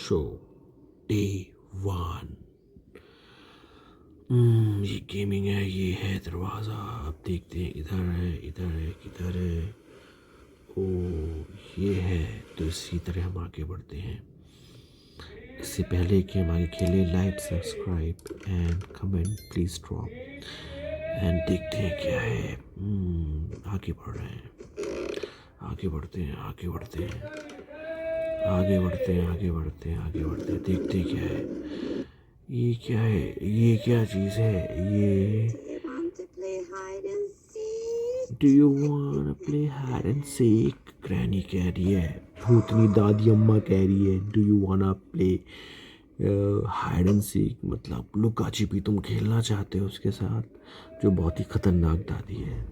Show day 1। ये gaming है, ये है दरवाज़ा। अब देखते हैं इधर है, इधर है, किधर है। ओ ये है, तो इसी तरह हम आगे बढ़ते हैं। इससे पहले कि हम आगे खेले, like, subscribe and comment please drop. And देखते हैं क्या है। आगे बढ़ रहे हैं, आगे बढ़ते हैं, आगे बढ़ते हैं, आगे बढ़ते हैं, आगे बढ़ते हैं, आगे बढ़ते हैं। देखते हैं क्या है, ये क्या है, ये क्या चीज़ है ये। Do you वांना play hide and seek? Granny कह रही है, भूतनी दादी अम्मा कह रही है do you वांना play hide and seek, मतलब लुका छिपी तुम खेलना चाहते हो उसके साथ, जो बहुत ही खतरनाक दादी है।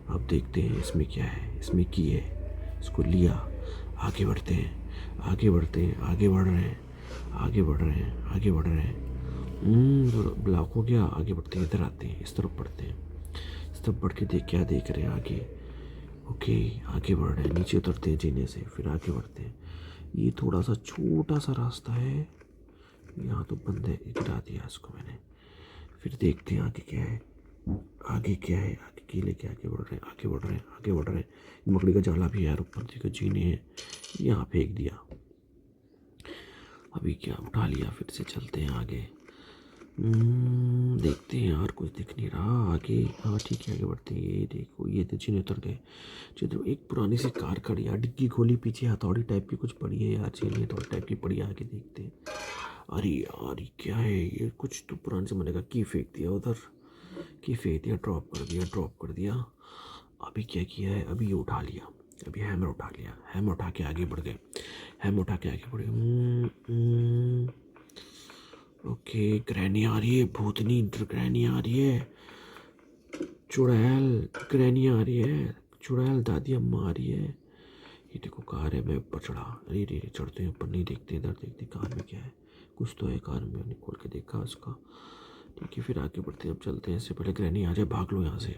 अब देखते हैं इसमें क्या है। इसमें की है, इसको लिया। आगे बढ़ते हैं, आगे बढ़ते हैं, आगे बढ़ रहे हैं, आगे बढ़ रहे हैं, आगे बढ़ रहे हैं। ब्लॉक हो गया। आगे बढ़ते हैं, इधर आते हैं, इस तरफ बढ़ते हैं। इस तरफ बढ़ के क्या देख रहे हैं आगे। ओके, आगे बढ़ रहे हैं, नीचे उतरते हैं जीने से, फिर आगे बढ़ते हैं। ये थोड़ा सा छोटा सा रास्ता है, यहाँ तो बंद है, गिरा दिया इसको मैंने। फिर देखते हैं आगे क्या है, आगे क्या है। आगे के लेके आगे बढ़ रहे हैं, आगे बढ़ रहे हैं, आगे बढ़ रहे हैं। मकड़ी का जाला भी है यार, ऊपर देखो जीने हैं, यहाँ फेंक दिया। अभी क्या उठा लिया, फिर से चलते हैं आगे। देखते हैं यार, कुछ दिख नहीं रहा आगे। हाँ ठीक है, आगे बढ़ते हैं। ये देखो, ये तो जीने उतर गए। चित्र एक पुरानी सी कार खड़ी यार, डिग्गी खोली, पीछे हथौड़ी टाइप की कुछ पड़ी है यार, चलिए हथौड़ी टाइप की पड़ी है, आगे देखते हैं। अरे यार ये क्या है, ये कुछ तो पुराने ज़माने का की फेंक दिया उधर, की फेंक दिया, ड्रॉप कर दिया, ड्रॉप कर दिया। अभी क्या किया है, अभी ये उठा लिया, अभी हैमर उठा लिया, हैमर उठा के आगे बढ़ गए, हैमर उठा के आगे बढ़ गए। ओके, ग्रैनी आ रही है, भूतनी ग्रैनी आ रही है, चुड़ैल ग्रैनी आ रही है, चुड़ैल दादी अम्मा आ रही है। ये देखो कार है, मैं ऊपर चढ़ा। अरे रे चढ़ते हैं ऊपर, नहीं देखते इधर, देखते कार में क्या है। कुछ तो है कार में, मैंने खोल के देखा उसका। ठीक है, फिर आगे बढ़ते हैं। अब चलते हैं, इससे पहले ग्रैनी आ जाए, भाग लो यहाँ से।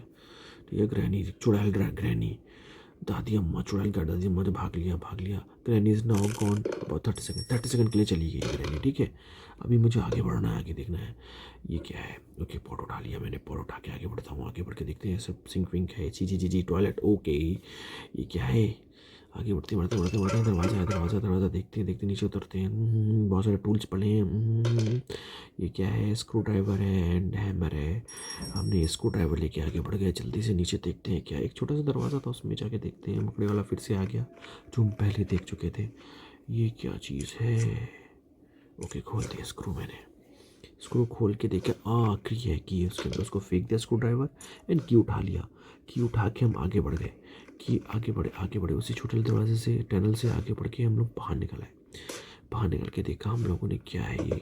ठीक है, ग्रैनी चुड़ैल ग्रैनी दादी अम्मा, चुड़ैल का दादी अम्मा ने भाग लिया, भाग लिया। Granny is now gone about 30 second के लिए चली गई ग्रैनी। ठीक है, अभी मुझे आगे बढ़ना है, आगे देखना है ये क्या है। ओके, पॉट उठा लिया मैंने, पॉट उठा के आगे बढ़ता हूँ। आगे बढ़ के देखते हैं, सब सिंक विंक है, जी टॉयलेट। ओके, ये क्या है। आगे बढ़ते बढ़ते बढ़ते बढ़ते, दरवाजा है, दरवाजा दरवाजा देखते हैं, देखते नीचे उतरते हैं। बहुत सारे टूल्स पड़े हैं। ये क्या है, स्क्रू ड्राइवर है एंड हैमर है। हमने स्क्रू ड्राइवर लेके आगे बढ़ गए, जल्दी से नीचे देखते हैं क्या। एक छोटा सा दरवाज़ा था, उसमें जाके देखते हैं। मकड़ी वाला फिर से आ गया, जो हम पहले देख चुके थे। ये क्या चीज़ है। ओके, खोल दिया स्क्रू मैंने, स्क्रू खोल के देखा, की है, की उसके अंदर, उसको फेंक दिया स्क्रू ड्राइवर एंड की उठा लिया। की उठा के हम आगे बढ़ गए, कि आगे बढ़े, आगे बढ़े, उसी छोटे दरवाजे से, टनल से आगे बढ़ के हम लोग बाहर निकल आए। बाहर निकल के देखा हम लोगों ने, क्या है ये,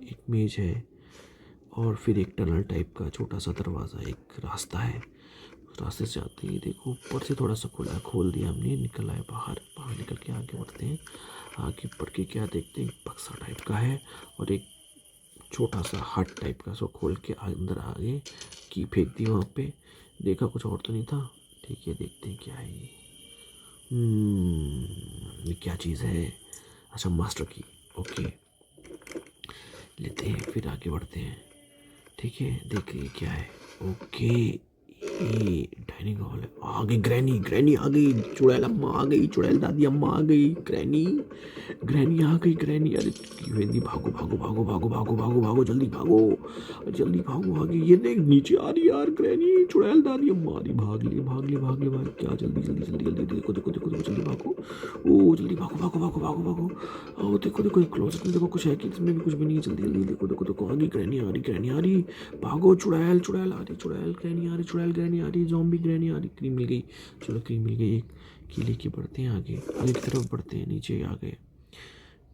एक मेज है और फिर एक टनल टाइप का छोटा सा दरवाज़ा, एक रास्ता है। उस रास्ते से आते ही देखो, ऊपर से थोड़ा सा खुला, खोल दिया हमने, निकल आए बाहर। बाहर निकल के आगे बढ़ते हैं। आगे बढ़ के क्या देखते हैं, बक्सा टाइप का है और एक छोटा सा हट टाइप का, सो खोल के अंदर आगे की फेंक दी वहाँ पे। देखा, कुछ और तो नहीं था। ठीक है, देखते हैं क्या है ये। ये क्या चीज़ है। अच्छा, मास्टर की। ओके, लेते हैं, फिर आगे बढ़ते हैं। ठीक है, देखिए क्या है। ओके, ये डाइनिंग हॉल है। आ गई ग्रैनी, ग्रैनी आ गई, चुड़ैल अम्मा आ गई, चुड़ैल दादी अम्मा आ गई, ग्रैनी ग्रैनी आ गई, ग्रैनी। अरे वेंदी, भागो भागो भागो भागो भागो भागो भागो, जल्दी भागो, जल्दी भागो। आगे ये देख, नीचे आ रही यार ग्रैनी, चुड़ैल दादी अम्मा आ रही। भाग लिए, भाग लिए, भाग लिए, भाग क्या, जल्दी जल्दी जल्दी जल्दी, देखो देखो देखो देखो, जल्दी भागो। ओ जल्दी भागो भागो भागो भागो भागो। ओ देखो देखो, क्लोजेट में देखो, कुछ है कि इसमें भी कुछ भी नहीं है। जल्दी जल्दी देखो देखो देखो, आ गई ग्रैनी, आ रही ग्रैनी, आ रही। भागो, चुड़ैल चुड़ैल आ रही, चुड़ैल ग्रैनी आ रही, चुड़ैल ग्रैनी आ रही, ज़ॉम्बी ग्रैनी आ रही। क्रीम मिल गई, चलो क्रीम मिल गई एक। की लेके बढ़ते हैं आगे, आगे की तरफ बढ़ते हैं। नीचे आ गए,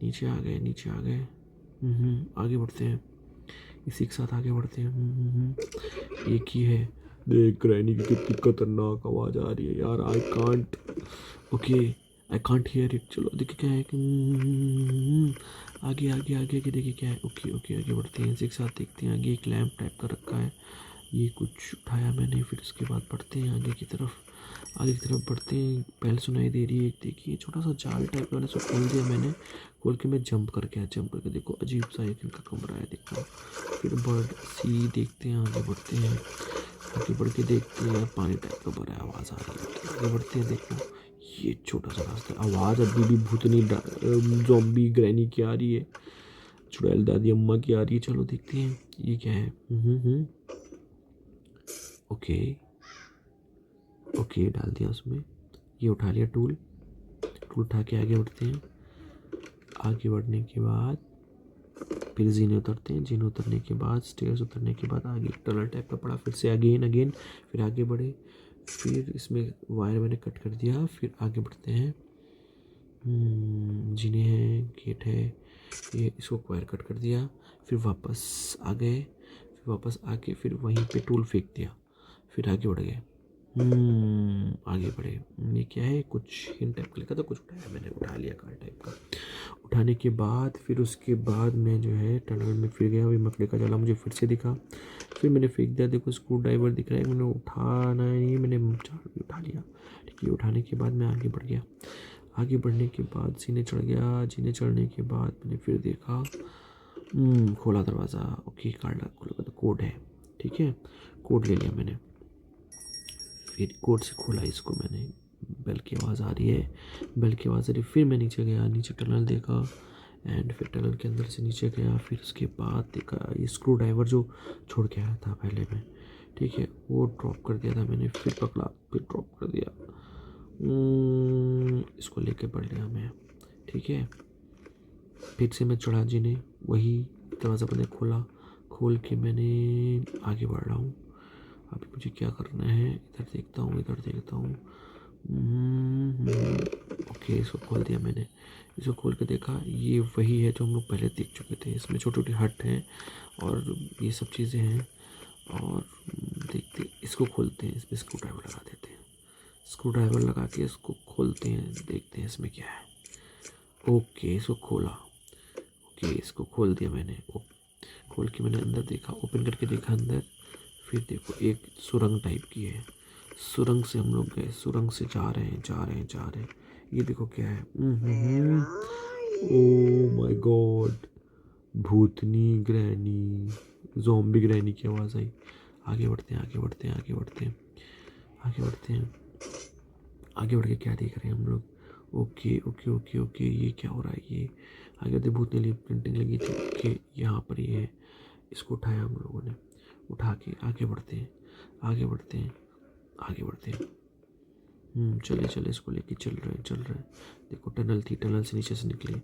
नीचे आ गए, नीचे आ गए। आगे बढ़ते हैं, इसी के साथ आगे बढ़ते हैं। एक ही है। देख ग्रैनी की कितनी खतरनाक आवाज़ आ रही है यार। I can't, okay, I can't hear it. चलो देखिए क्या है कि आगे आगे आगे आगे देखिए क्या है। ओके ओके, आगे बढ़ते हैं, इसी के साथ देखते हैं। आगे एक लैंप टाइप का रखा है, ये कुछ उठाया मैंने। फिर उसके बाद बढ़ते हैं आगे की तरफ, आगे की तरफ बढ़ते हैं। पहले सुनाई दे रही है एक, देखिए छोटा सा जाल टाइप का, मैंने उसको खोल दिया। मैंने खोल के मैं जंप करके आया, जंप करके देखो अजीब सा एक इनका कमरा है देखो। फिर बर्ड सी देखते हैं, आगे बढ़ते हैं, आगे बढ़ के देखते हैं पानी टाइप का भरा है, आवाज़ आ रही है। आगे बढ़ते हैं, देखो ये छोटा सा रास्ता, आवाज़ अभी भी भूतनी ज़ॉम्बी ग्रैनी की आ रही है, चुड़ैल दादी अम्मा की आ रही है। चलो देखते हैं ये क्या है। ओके ओके, डाल दिया उसमें। ये उठा लिया टूल, टूल उठा के आगे बढ़ते हैं। आगे बढ़ने के बाद फिर जीने उतरते हैं, जीने उतरने के बाद स्टेयर्स उतरने के बाद आगे एक टनल टाइप का पड़ा, फिर से अगेन फिर आगे बढ़े। फिर इसमें वायर मैंने कट कर दिया, फिर आगे बढ़ते हैं। जीने हैं, गेट है, ये इसको वायर कट कर दिया। फिर वापस आ गए, फिर वापस आके फिर वहीं पे टूल फेंक दिया, फिर आगे बढ़ गए। आगे बढ़े। ये क्या है, कुछ हिंट टाइप का लिखा था, कुछ उठाया मैंने, उठा लिया कार टाइप का। उठाने के बाद फिर उसके बाद मैं जो है टनल में फिर गया, वही मकड़ी का जाला मुझे फिर से दिखा, फिर मैंने फेंक दिया। देखो स्क्रू ड्राइवर दिख रहा है, मैंने उठाना नहीं, मैंने उठा लिया। ठीक है, उठाने के बाद मैं आगे बढ़ गया। आगे बढ़ने के बाद जीने चढ़ गया, जीने चढ़ने के बाद मैंने फिर देखा, खोला दरवाज़ा। ओके, कार्ड खोला, कोड है। ठीक है, कोड ले लिया मैंने, फिर कोड से खोला इसको मैंने। बेल की आवाज़ आ रही है, बेल की आवाज़ आ रही है। फिर मैं नीचे गया, नीचे टनल देखा, एंड फिर टनल के अंदर से नीचे गया। फिर उसके बाद देखा ये स्क्रू ड्राइवर जो छोड़ के आया था पहले मैं, ठीक है, वो ड्रॉप कर दिया था मैंने। फिर पकड़ा, फिर ड्रॉप कर दिया। इसको लेके बढ़ लिया मैं। ठीक है, फिर से मैं चढ़ा जीने, वही दरवाज़ा मैंने खोला, खोल के मैंने आगे बढ़ रहा हूँ। अभी मुझे क्या करना है, इधर देखता हूँ, इधर देखता हूँ। ओके, इसको खोल दिया मैंने। इसको खोल के देखा, ये वही है जो हम लोग पहले देख चुके थे। इसमें छोटी छोटी हट हैं और ये सब चीज़ें हैं। और देखते, इसको खोलते हैं, इसमें स्क्रू ड्राइवर लगा देते हैं। स्क्रू ड्राइवर लगा के इसको खोलते हैं, देखते हैं इसमें क्या है। ओके, इसको खोला। ओके, इसको खोल दिया मैंने। खोल के मैंने अंदर देखा, ओपन करके देखा अंदर। फिर देखो एक सुरंग टाइप की है, सुरंग से हम लोग गए, सुरंग से जा रहे हैं, जा रहे हैं, जा रहे हैं। ये देखो क्या है। Oh my God, Bhootni granny, zombie granny की आवाज़ आई। आगे बढ़ते हैं, आगे बढ़ते हैं, आगे बढ़ते हैं, आगे बढ़ते हैं। आगे बढ़ के क्या देख रहे हैं हम लोग। ओके ओके ओके ओके, ये क्या हो रहा है। ये आगे तो भूतनी पेंटिंग लगी थी। ओके, यहाँ पर ये है। इसको उठाया हम लोगों ने, उठा के आगे बढ़ते हैं, आगे बढ़ते हैं, आगे बढ़ते हैं। चले चले, इसको लेके चल रहे हैं, चल रहे हैं। देखो टनल थी, टनल से नीचे से निकले,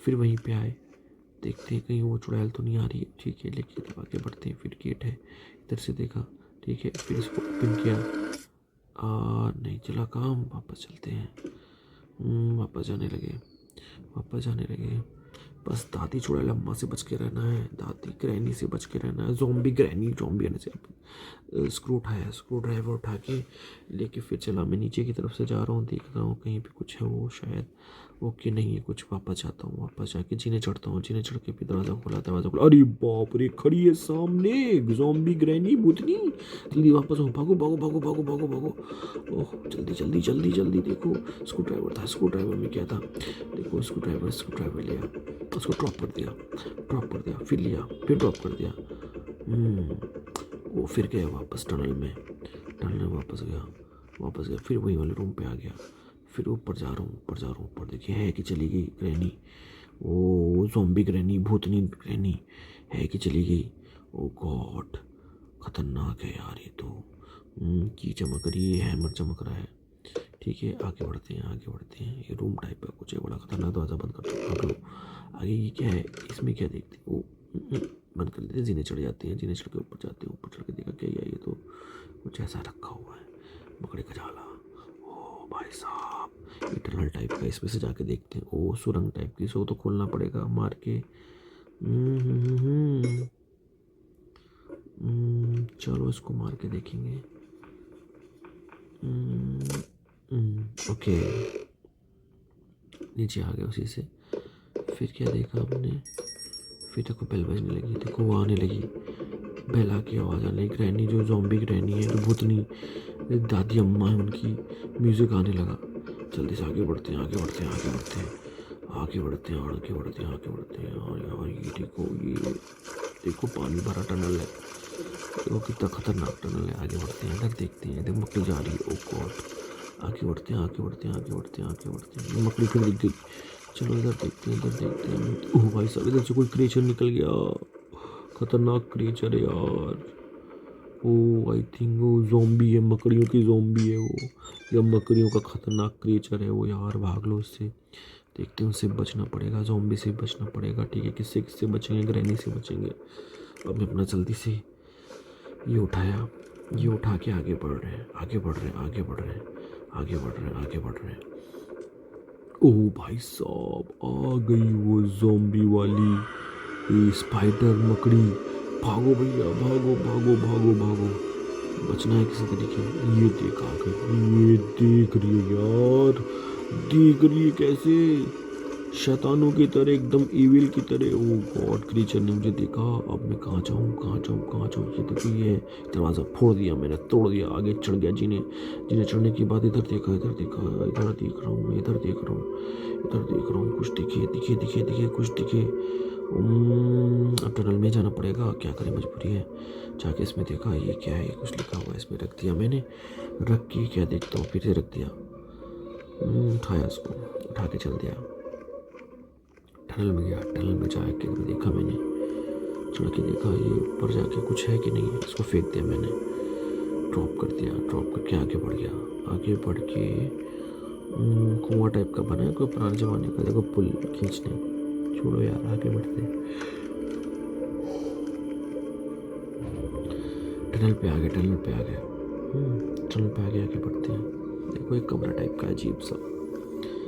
फिर वहीं पे आए। देखते हैं कहीं वो चुड़ैल तो नहीं आ रही है। ठीक है, लेके आगे बढ़ते हैं। फिर गेट है, इधर से देखा। ठीक है, फिर इसको ओपन किया, नहीं चला काम। वापस चलते हैं, वापस जाने लगे, वापस जाने लगे। बस दादी चुड़ैल अम्मा से बच के रहना है, दादी ग्रैनी से बच के रहना है। ज़ॉम्बी ग्रैनी, ज़ॉम्बी आने से। स्क्रू उठाया, स्क्रू ड्राइवर उठा के लेके फिर चला। मैं नीचे की तरफ से जा रहा हूँ, देख रहा हूँ कहीं पे कुछ है वो शायद। ओके, नहीं है कुछ। वापस जाता हूँ, वापस जाके जीने चढ़ता हूँ, जीने चढ़ के फिर दरवाज़ा खोला, दरवाज़ा खोला। अरे बाप रे, खड़ी है सामने ज़ॉम्बी ग्रैनी भूतनी। जल्दी वापस आओ, भागो भागो भागो भागो भागो भागो। ओह, जल्दी जल्दी जल्दी जल्दी। देखो स्क्रू ड्राइवर था, स्क्रू ड्राइवर में क्या था। देखो स्क्रू ड्राइवर लिया, उसको ड्रॉप कर दिया, ड्रॉप कर दिया, फिर लिया, फिर ड्रॉप कर दिया। वो फिर गया वापस टनल में, टनल में वापस गया, वापस गया। फिर वही वाले रूम पे आ गया। फिर ऊपर जा रहा हूँ, ऊपर जा रहा हूँ, ऊपर देखिए है कि चली गई ग्रैनी। ओ ज़ॉम्बी ग्रैनी, भूतनी ग्रैनी है कि चली गई। ओ गॉड, खतरनाक है यार ये तो। की चमक रही है, हैमर चमक रहा है। ठीक है, आगे बढ़ते हैं, आगे बढ़ते हैं। ये रूम टाइप का कुछ है, बड़ा खतरनाक। दरवाज़ा बंद कर दो, भाग लो। आगे ये क्या है, इसमें क्या देखते हैं। वो बंद कर लेते हैं, जीने चढ़ जाते हैं, जीने चढ़ के ऊपर जाते हैं। ऊपर चढ़ के देखा क्या ये तो कुछ ऐसा रखा हुआ है, मकड़ी का जाला। ओ भाई साहब, ये टनल टाइप का, इसमें से जाके देखते हैं। ओ सुरंग टाइप की, इसको तो खोलना पड़ेगा मार के। चलो इसको मार के देखेंगे। ओके, नीचे आ गया उसी से। फिर क्या देखा हमने, फिर देखो बेल बजने लगी, देखो वो आने लगी। बेला की आवाज़ आने, ग्रैनी जो ज़ॉम्बी ग्रैनी है, जो भूतनी दादी अम्मा है, उनकी म्यूज़िक आने लगा। जल्दी से आगे बढ़ते हैं, आगे बढ़ते हैं, आगे बढ़ते हैं, आगे बढ़ते हैं, आगे बढ़ते हैं, आगे बढ़ते हैं। और यार ये देखो पानी भरा टनल है, देखो कितना खतरनाक टनल है। आगे बढ़ते हैं, इधर देखते हैं, इधर मकड़ी जा रही है। ओ गॉड, आगे बढ़ते हैं, आगे बढ़ते हैं, आगे बढ़ते हैं, आगे बढ़ते हैं। मकड़ी फिर दिख गई। चलो इधर देखते हैं, इधर देखते हैं। ओह भाई साहब, इधर से कोई क्रिएचर निकल गया, खतरनाक क्रिएचर है यार। ओ आई थिंक वो ज़ॉम्बी है, मकड़ियों की ज़ॉम्बी है वो, या मकड़ियों का खतरनाक क्रिएचर है वो। यार भाग लो उससे, देखते हैं, उससे बचना पड़ेगा, ज़ॉम्बी से बचना पड़ेगा। ठीक है, किससे किससे बचेंगे? ग्रैनी से बचेंगे। अब मैं अपना जल्दी से ये उठाया, ये उठा के आगे बढ़ रहे हैं, आगे बढ़ रहे हैं, आगे बढ़ रहे हैं, आगे बढ़ रहे हैं, आगे बढ़ रहे हैं। ओह भाई साहब, आ गई वो ज़ॉम्बी वाली स्पाइडर मकड़ी। भागो भैया, भागो भागो भागो भागो, बचना है किसी तरीके। ये देख आ गई, ये देख रही है यार, देख रही है कैसे शैतानों की तरह, एकदम ईविल की तरह। ओ गॉड, क्रीचर ने मुझे देखा। अब मैं कहाँ जाऊँ, कहाँ जाऊँ, कहाँ जाऊँ? ये देखो, ये दरवाज़ा फोड़ दिया मैंने, तोड़ दिया, आगे चढ़ गया। जीने चढ़ने के बाद इधर देखा, इधर देखा, इधर देख रहा हूँ मैं, इधर देख रहा हूँ, इधर देख रहा हूँ। कुछ दिखे दिखे दिखे दिखे, कुछ दिखे। अब टनल में जाना पड़ेगा, क्या करें, मजबूरी है। जाके इसमें देखा, ये क्या है, कुछ लिखा हुआ है इसमें, रख दिया मैंने। रख के क्या देखता हूँ, फिर से रख दिया। उठाया उसको, उठा के चल दिया, टनल में गया। टनल में जाके देखा मैंने, चढ़ के देखा, ये ऊपर जाके कुछ है कि नहीं है। इसको फेंक दिया मैंने, ड्रॉप कर दिया। ड्रॉप करके आगे बढ़ गया। आगे बढ़ के कुआं टाइप का बना है कोई पुराने ज़माने का, देखो पुल खींचने। छोड़ो यार, आगे बढ़ते हैं। टनल पे आ गए, टनल पे आ गए, टनल पे आगे आगे बढ़ते हैं। देखो एक कमरा टाइप का अजीब सा,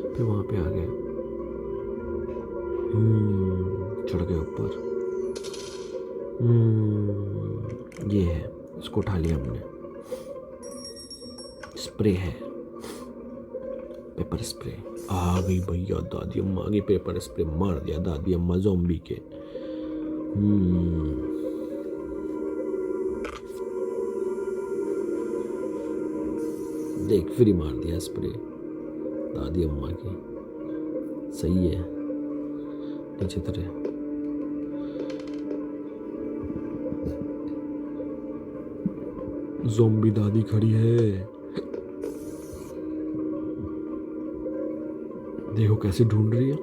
फिर वहाँ पे आ गए। चढ़ गए ऊपर। ये है, इसको उठा लिया हमने। स्प्रे है, पेपर स्प्रे। आ गई भैया दादी अम्मा, आ गई, पेपर स्प्रे मार दिया दादी अम्मा ज़ॉम्बी के। देख, फ्री मार दिया स्प्रे दादी अम्मा की। सही है, नीचे तरह। ज़ॉम्बी दादी खड़ी है, देखो कैसे ढूंढ रही है।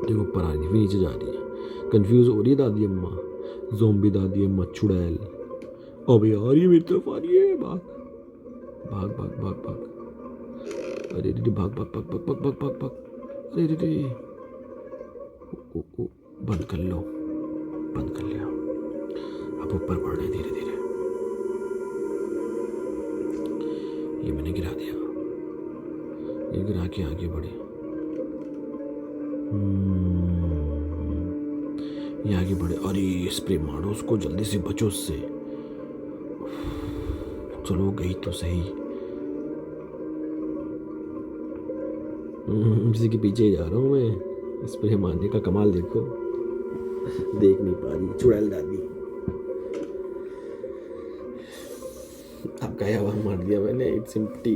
देखो ऊपर आ रही है, फिर नीचे जा रही है। कंफ्यूज हो रही है दादी अम्मा, ज़ॉम्बी दादी अम्मा चुड़ैल। अब यार ये मेरी तरफ आ रही है, भाग भाग भाग भाग भाग। अरे रे, भाग भाग भाग भाग भाग भाग भाग भाग। अरे रे, ओ, बंद कर लो, बंद कर लिया। अब ऊपर बढ़ रहे धीरे धीरे। ये मैंने गिरा दिया, ये गिरा के आगे बढ़े। ये आगे बढ़े। अरे स्प्रे मारो उसको, जल्दी से बचो उससे। चलो गई तो सही। किसी के पीछे जा रहा हूँ मैं। स्प्रे मारने का कमाल देखो, देख नहीं पा रही चुड़ैल दादी। आपका हवा मार दिया मैंने, इट्स एम्प्टी।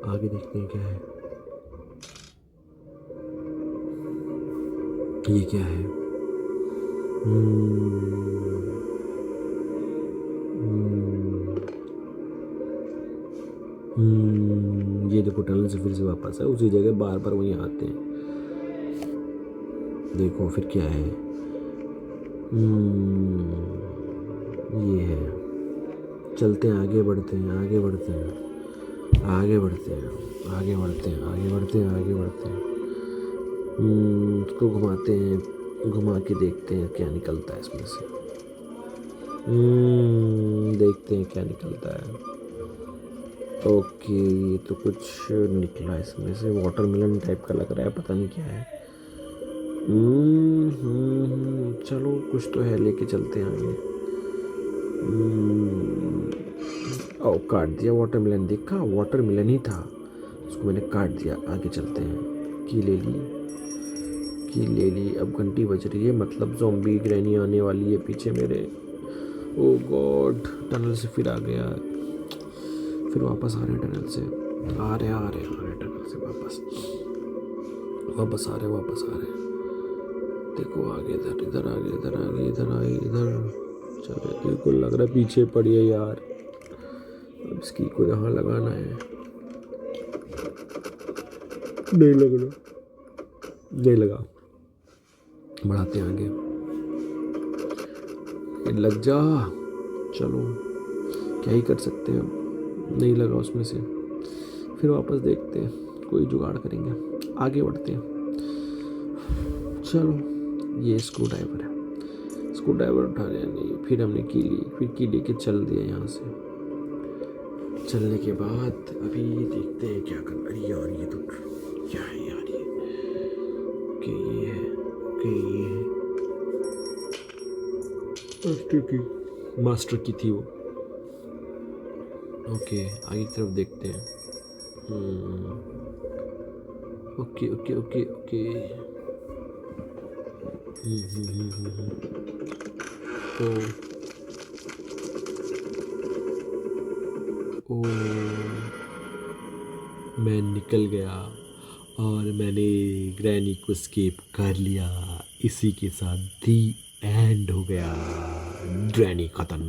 आगे देखते हैं क्या है। ये क्या है? ये देखो टनल से फिर से वापस है उसी जगह, बार बार वहीं आते हैं। देखो फिर क्या है। ये है, चलते हैं, आगे बढ़ते हैं, आगे बढ़ते हैं, आगे बढ़ते हैं, आगे बढ़ते हैं, आगे बढ़ते हैं, आगे बढ़ते हैं। उसको घुमाते हैं, घुमा के देखते हैं क्या निकलता है इसमें से। देखते हैं क्या निकलता है। ओके, ये तो कुछ निकला इसमें से, वाटरमेलन टाइप का लग रहा है, पता नहीं क्या है। चलो कुछ तो है, लेके चलते हैं आगे। ओ, काट दिया वाटरमेलन, देखा वाटरमेलन ही था, उसको मैंने काट दिया। आगे चलते हैं, की ले ली। की ले ली। अब घंटी बज रही है, मतलब ज़ॉम्बी ग्रैनी आने वाली है पीछे मेरे। ओ गॉड, टनल से फिर आ गया, फिर वापस आ रहे हैं टनल से, आ रहे टनल से वापस आ रहे। देखो आगे, इधर आगे, इधर चले। बिल्कुल लग रहा है पीछे पड़ी है यार। अब इसकी को यहाँ लगाना है। नहीं लगा, बढ़ाते हैं आगे। ये लग जा, चलो क्या ही कर सकते हैं अब। नहीं लगा उसमें से, फिर वापस देखते हैं, कोई जुगाड़ करेंगे, आगे बढ़ते हैं। चलो, ये स्क्रू ड्राइवर उठा लिया, नहीं फिर हमने की लेके चल दिया यहाँ से। चलने के बाद अभी देखते हैं क्या करना। अरे यार ये तो क्या है यार ये। ओके ये है, मास्टर की थी वो। ओके आगे की तरफ देखते हैं। Okay okay okay okay. ओ मैं निकल गया और मैंने ग्रैनी को स्केप कर लिया। इसी के साथ दी एंड हो गया। ग्रैनी खत्म।